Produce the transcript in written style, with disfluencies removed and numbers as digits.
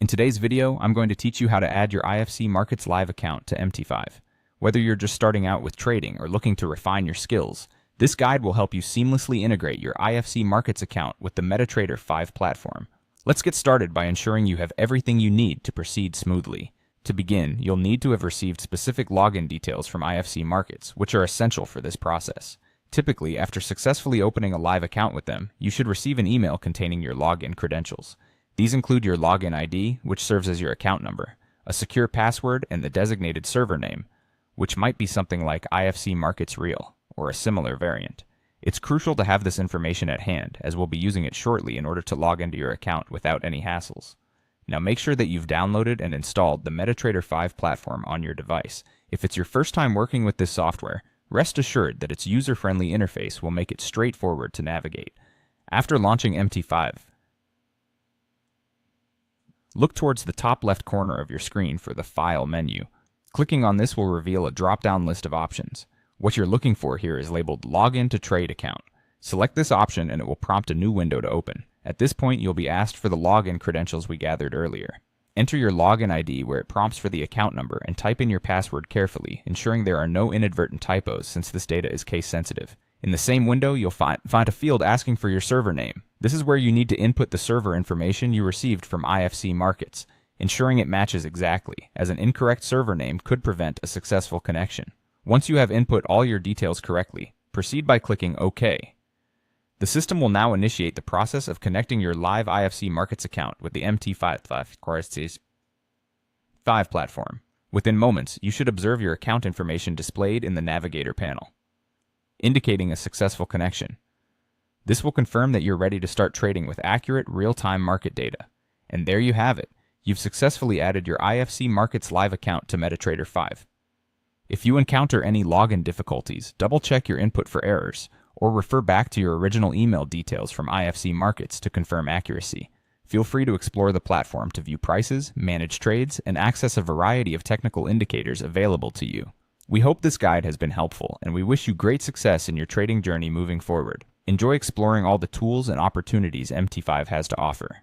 In today's video, I'm going to teach you how to add your IFC Markets Live account to MT5. Whether you're just starting out with trading or looking to refine your skills, this guide will help you seamlessly integrate your IFC Markets account with the MetaTrader 5 platform. Let's get started by ensuring you have everything you need to proceed smoothly. To begin, you'll need to have received specific login details from IFC Markets, which are essential for this process. Typically, after successfully opening a live account with them, you should receive an email containing your login credentials. These include your login ID, which serves as your account number, a secure password, and the designated server name, which might be something like IFC Markets Real, or a similar variant. It's crucial to have this information at hand, as we'll be using it shortly in order to log into your account without any hassles. Now make sure that you've downloaded and installed the MetaTrader 5 platform on your device. If it's your first time working with this software, rest assured that its user-friendly interface will make it straightforward to navigate. After launching MT5, look towards the top left corner of your screen for the File menu. Clicking on this will reveal a drop-down list of options. What you're looking for here is labeled Login to Trade Account. Select this option and it will prompt a new window to open. At this point, you'll be asked for the login credentials we gathered earlier. Enter your login ID where it prompts for the account number and type in your password carefully, ensuring there are no inadvertent typos since this data is case sensitive. In the same window, you'll find a field asking for your server name. This is where you need to input the server information you received from IFC Markets, ensuring it matches exactly, as an incorrect server name could prevent a successful connection. Once you have input all your details correctly, proceed by clicking OK. The system will now initiate the process of connecting your live IFC Markets account with the MT5 platform. Within moments, you should observe your account information displayed in the navigator panel, indicating a successful connection. This will confirm that you're ready to start trading with accurate, real-time market data. And there you have it. You've successfully added your IFC Markets Live account to MetaTrader 5. If you encounter any login difficulties, double-check your input for errors, or refer back to your original email details from IFC Markets to confirm accuracy. Feel free to explore the platform to view prices, manage trades, and access a variety of technical indicators available to you. We hope this guide has been helpful, and we wish you great success in your trading journey moving forward. Enjoy exploring all the tools and opportunities MT5 has to offer.